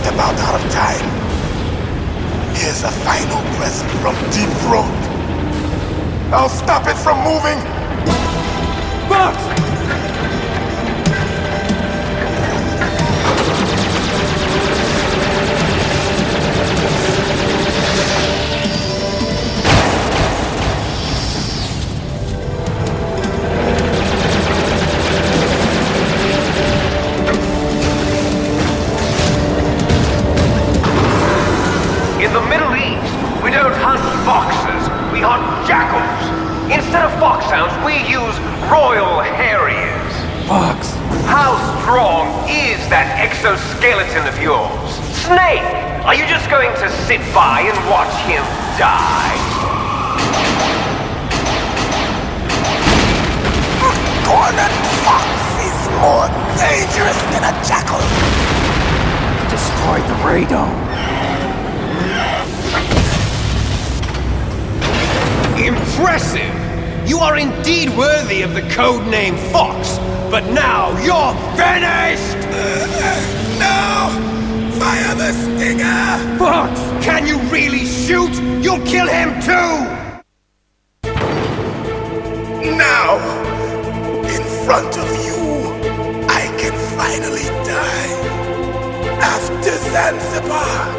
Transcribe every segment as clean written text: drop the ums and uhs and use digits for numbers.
just about out of time. Here's a final present from Deep Throat. I'll stop it from moving! Fox! In the Middle East, we don't hunt foxes, we hunt jackals. Instead of foxhounds, we use Royal Harriers. Fox! How strong is that exoskeleton of yours? Snake, are you just going to sit by and watch him die? Cornered fox is more dangerous than a jackal. He destroyed the radome. Impressive! You are indeed worthy of the codename Fox, but now you're finished! No! Fire the stinger! Fox! Can you really shoot? You'll kill him too! Now, in front of you, I can finally die. After Zanzibar,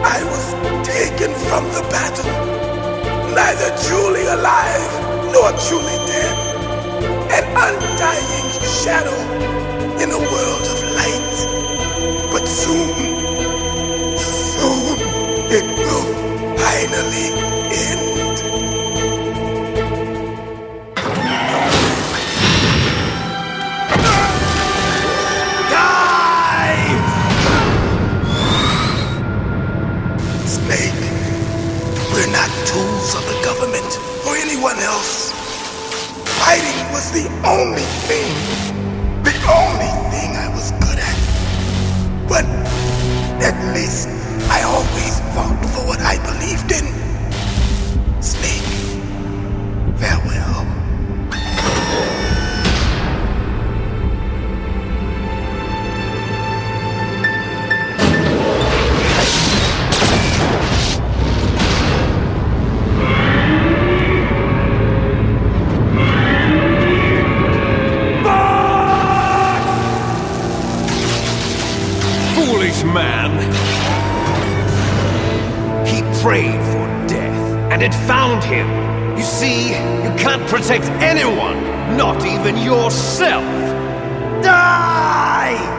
I was taken from the battle. Neither truly alive nor truly dead. An undying shadow in a world of light. But soon it will finally end. Die! Snake. We're not tools of the government or anyone else. Fighting was the only thing I was good at. But at least I always fought for what I believed in. Snake, farewell. Man. He prayed for death, and it found him. You see, you can't protect anyone, not even yourself. Die!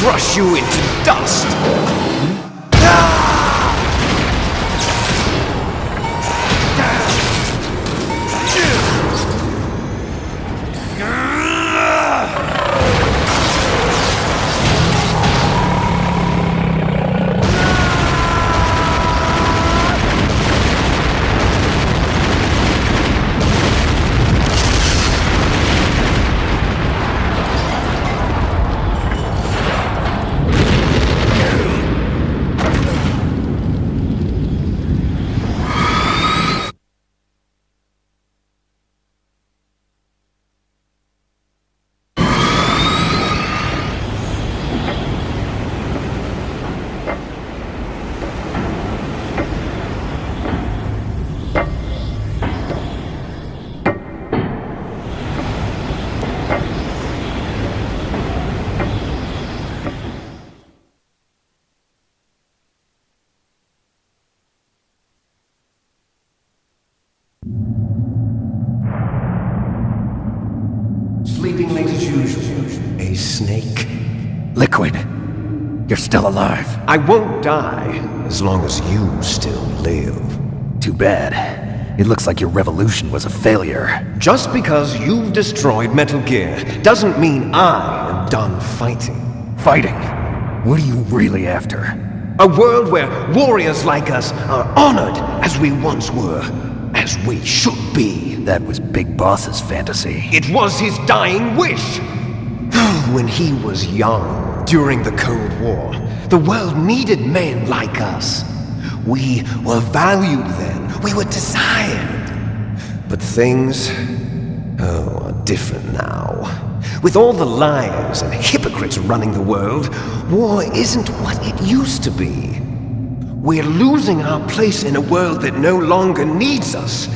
Crush you into dust! sleeping late as usual. A snake? Liquid, you're still alive. I won't die as long as you still live. Too bad. It looks like your revolution was a failure. Just because you've destroyed Metal Gear doesn't mean I am done fighting. Fighting? What are you really after? A world where warriors like us are honored as we once were, as we should be. That was Big Boss's fantasy. It was his dying wish. When he was young, during the Cold War, the world needed men like us. We were valued then. We were desired. But things, are different now. With all the liars and hypocrites running the world, war isn't what it used to be. We're losing our place in a world that no longer needs us.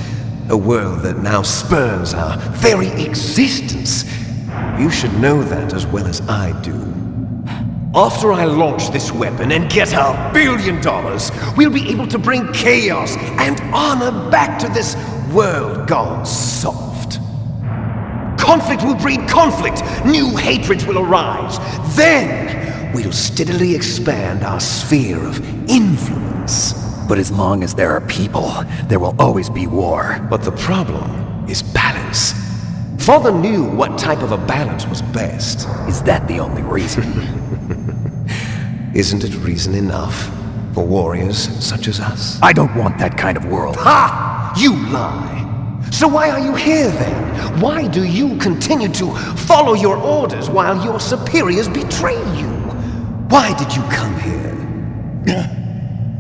A world that now spurns our very existence. You should know that as well as I do. After I launch this weapon and get our $1 billion, we'll be able to bring chaos and honor back to this world gone soft. Conflict will breed conflict. New hatreds will arise. Then we'll steadily expand our sphere of influence. But as long as there are people, there will always be war. But the problem is balance. Father knew what type of a balance was best. Is that the only reason? Isn't it reason enough for warriors such as us? I don't want that kind of world. Ha! You lie! So why are you here then? Why do you continue to follow your orders while your superiors betray you? Why did you come here?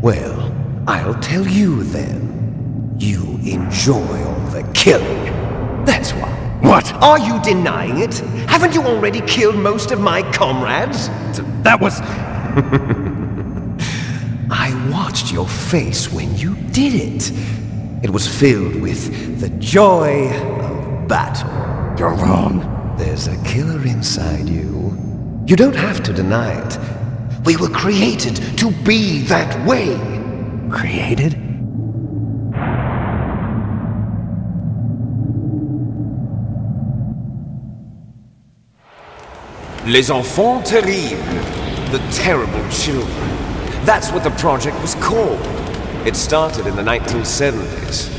Well, I'll tell you then. You enjoy all the killing. That's why. What? Are you denying it? Haven't you already killed most of my comrades? That was... I watched your face when you did it. It was filled with the joy of battle. You're wrong. There's a killer inside you. You don't have to deny it. We were created to be that way. Created? Les enfants terribles. The terrible children. That's what the project was called. It started in the 1970s.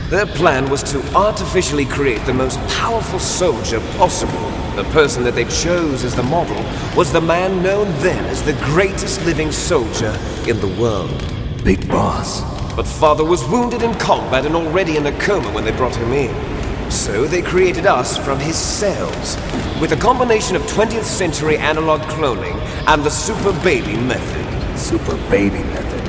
Their plan was to artificially create the most powerful soldier possible. The person that they chose as the model was the man known then as the greatest living soldier in the world. Big Boss. But Father was wounded in combat and already in a coma when they brought him in. So they created us from his cells, with a combination of 20th century analog cloning and the super baby method. Super baby method.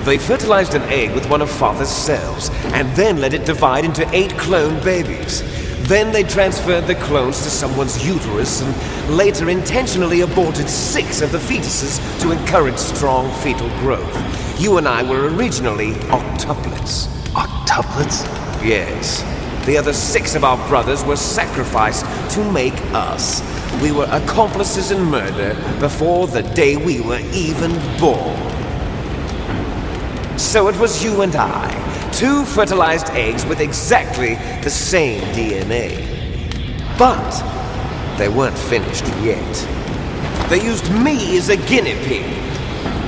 They fertilized an egg with one of Father's cells, and then let it divide into 8 clone babies. Then they transferred the clones to someone's uterus, and later intentionally aborted 6 of the fetuses to encourage strong fetal growth. You and I were originally octuplets. Octuplets? Yes. The other 6 of our brothers were sacrificed to make us. We were accomplices in murder before the day we were even born. So it was you and I, 2 fertilized eggs with exactly the same DNA. But they weren't finished yet. They used me as a guinea pig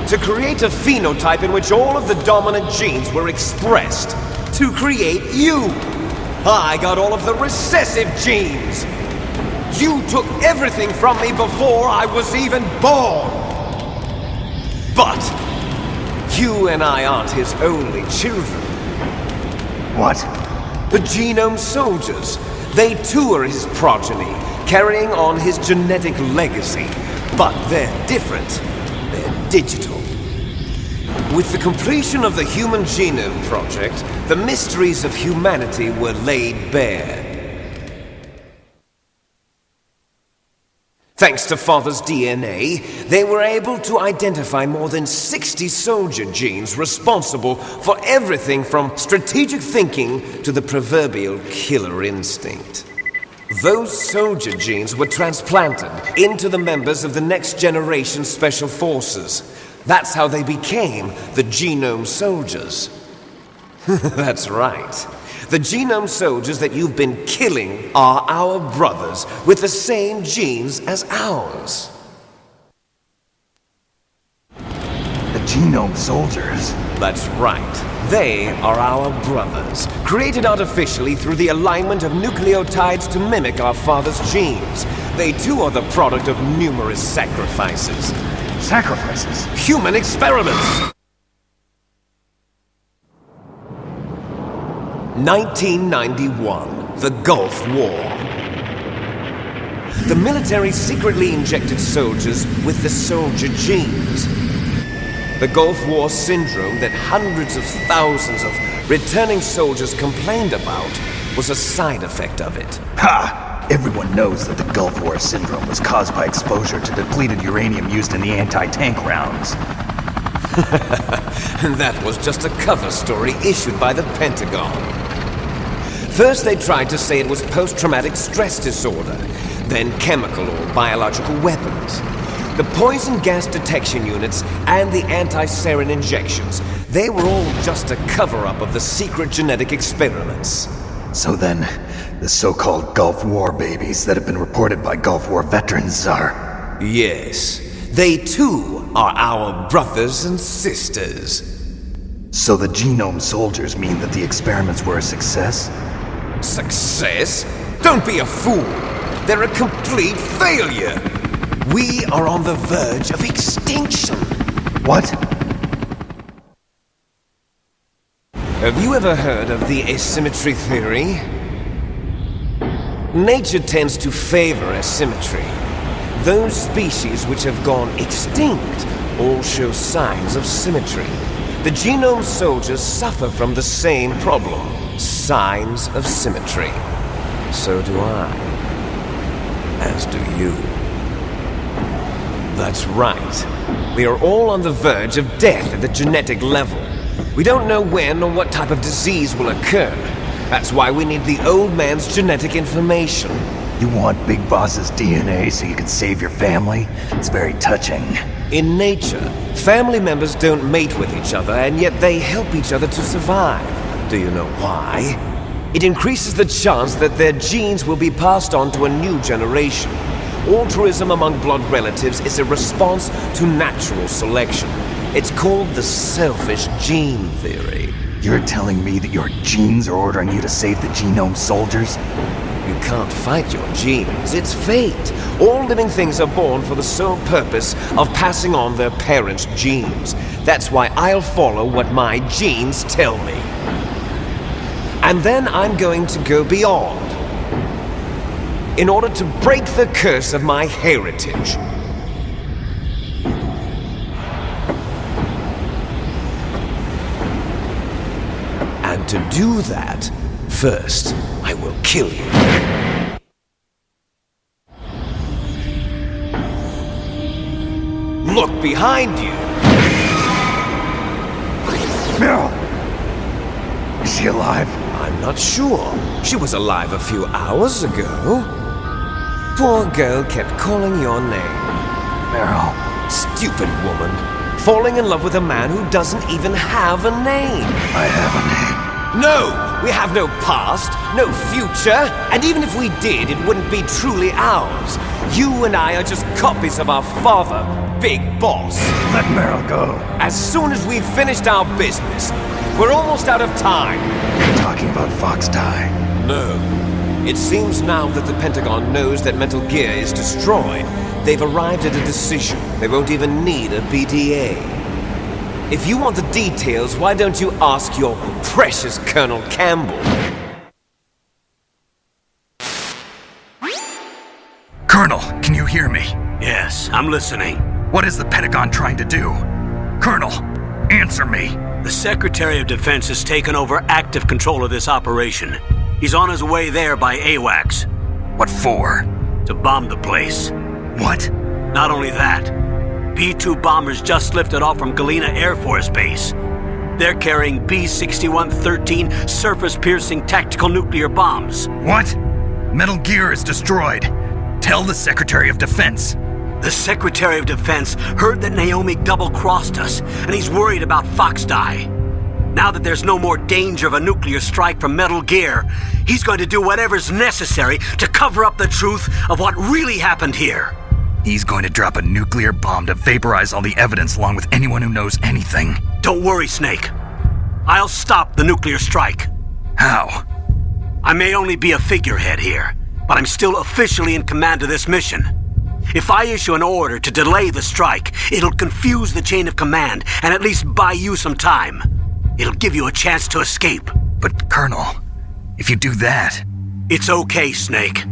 to create a phenotype in which all of the dominant genes were expressed to create you. I got all of the recessive genes. You took everything from me before I was even born. But you and I aren't his only children. What? The Genome Soldiers. They too are his progeny, carrying on his genetic legacy. But they're different. They're digital. With the completion of the Human Genome Project, the mysteries of humanity were laid bare. Thanks to Father's DNA, they were able to identify more than 60 soldier genes responsible for everything from strategic thinking to the proverbial killer instinct. Those soldier genes were transplanted into the members of the next generation Special Forces. That's how they became the Genome Soldiers. That's right. The genome soldiers that you've been killing are our brothers with the same genes as ours. The genome soldiers? That's right. They are our brothers, created artificially through the alignment of nucleotides to mimic our father's genes. They too are the product of numerous sacrifices. Sacrifices? Human experiments! 1991, the Gulf War. The military secretly injected soldiers with the soldier genes. The Gulf War syndrome that hundreds of thousands of returning soldiers complained about was a side effect of it. Ha! Everyone knows that the Gulf War syndrome was caused by exposure to depleted uranium used in the anti-tank rounds. That was just a cover story issued by the Pentagon. First they tried to say it was post-traumatic stress disorder, then chemical or biological weapons. The poison gas detection units and the anti-sarin injections, they were all just a cover-up of the secret genetic experiments. So then, the so-called Gulf War babies that have been reported by Gulf War veterans are... Yes, they too are our brothers and sisters. So the genome soldiers mean that the experiments were a success? Success? Don't be a fool! They're a complete failure! We are on the verge of extinction! What? Have you ever heard of the asymmetry theory? Nature tends to favor asymmetry. Those species which have gone extinct all show signs of symmetry. The genome soldiers suffer from the same problem. Signs of symmetry. So do I. As do you. That's right. We are all on the verge of death at the genetic level. We don't know when or what type of disease will occur. That's why we need the old man's genetic information. You want Big Boss's DNA so you can save your family? It's very touching. In nature, family members don't mate with each other, and yet they help each other to survive. Do you know why? It increases the chance that their genes will be passed on to a new generation. Altruism among blood relatives is a response to natural selection. It's called the selfish gene theory. You're telling me that your genes are ordering you to save the genome soldiers? You can't fight your genes. It's fate. All living things are born for the sole purpose of passing on their parents' genes. That's why I'll follow what my genes tell me. And then I'm going to go beyond. In order to break the curse of my heritage. And to do that, first, I will kill you. Look behind you! Meryl! Is she alive? I'm not sure. She was alive a few hours ago. Poor girl kept calling your name. Meryl. Stupid woman. Falling in love with a man who doesn't even have a name. I have a name. No! We have no past, no future, and even if we did, it wouldn't be truly ours. You and I are just copies of our father, Big Boss. Let Meryl go. As soon as we've finished our business, we're almost out of time. You're talking about Fox Die. No. It seems now that the Pentagon knows that Metal Gear is destroyed. They've arrived at a decision. They won't even need a BDA. If you want the details, why don't you ask your precious Colonel Campbell? Colonel, can you hear me? Yes, I'm listening. What is the Pentagon trying to do? Colonel, answer me. The Secretary of Defense has taken over active control of this operation. He's on his way there by AWACS. What for? To bomb the place. What? Not only that, B-2 bombers just lifted off from Galena Air Force Base. They're carrying B-6113 surface-piercing tactical nuclear bombs. What? Metal Gear is destroyed. Tell the Secretary of Defense. The Secretary of Defense heard that Naomi double-crossed us, and he's worried about Fox Die. Now that there's no more danger of a nuclear strike from Metal Gear, he's going to do whatever's necessary to cover up the truth of what really happened here. He's going to drop a nuclear bomb to vaporize all the evidence along with anyone who knows anything. Don't worry, Snake. I'll stop the nuclear strike. How? I may only be a figurehead here, but I'm still officially in command of this mission. If I issue an order to delay the strike, it'll confuse the chain of command and at least buy you some time. It'll give you a chance to escape. But, Colonel, if you do that... It's okay, Snake.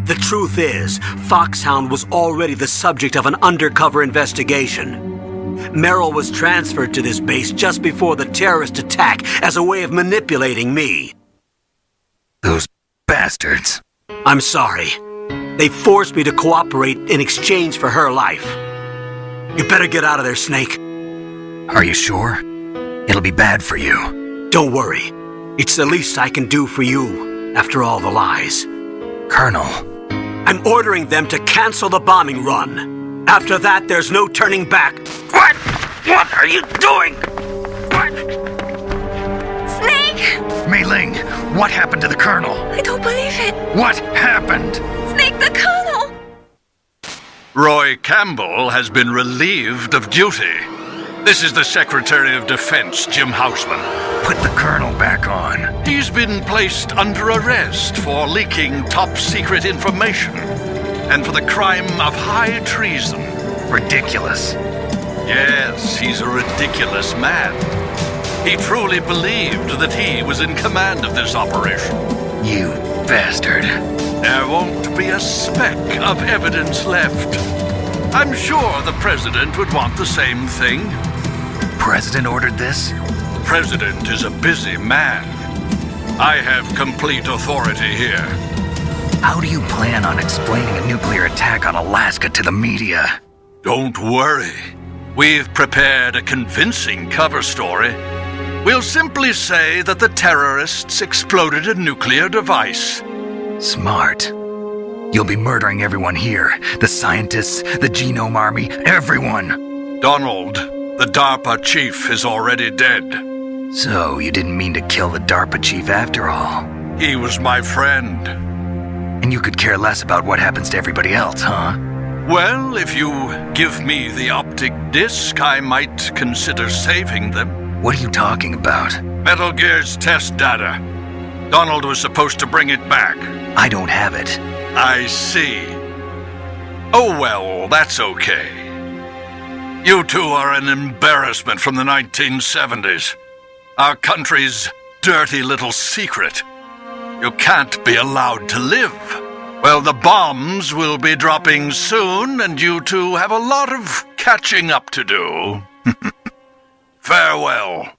The truth is, Foxhound was already the subject of an undercover investigation. Merrill was transferred to this base just before the terrorist attack as a way of manipulating me. Those bastards. I'm sorry. They forced me to cooperate in exchange for her life. You better get out of there, Snake. Are you sure? It'll be bad for you. Don't worry. It's the least I can do for you, after all the lies. Colonel. I'm ordering them to cancel the bombing run. After that, there's no turning back. What? What are you doing? What? Snake! Mei Ling, what happened to the Colonel? I don't believe it. What happened? Snake, the Colonel! Roy Campbell has been relieved of duty. This is the Secretary of Defense, Jim Houseman. Put the Colonel back on. He's been placed under arrest for leaking top-secret information and for the crime of high treason. Ridiculous. Yes, he's a ridiculous man. He truly believed that he was in command of this operation. You bastard. There won't be a speck of evidence left. I'm sure the President would want the same thing. President ordered this? The President is a busy man. I have complete authority here. How do you plan on explaining a nuclear attack on Alaska to the media? Don't worry. We've prepared a convincing cover story. We'll simply say that the terrorists exploded a nuclear device. Smart. You'll be murdering everyone here. The scientists, the Genome Army, everyone. Donald, the DARPA chief, is already dead. So, you didn't mean to kill the DARPA chief after all. He was my friend. And you could care less about what happens to everybody else, huh? Well, if you give me the optic disc, I might consider saving them. What are you talking about? Metal Gear's test data. Donald was supposed to bring it back. I don't have it. I see. Oh well, that's okay. You two are an embarrassment from the 1970s. Our country's dirty little secret. You can't be allowed to live. Well, the bombs will be dropping soon, and you two have a lot of catching up to do. Farewell.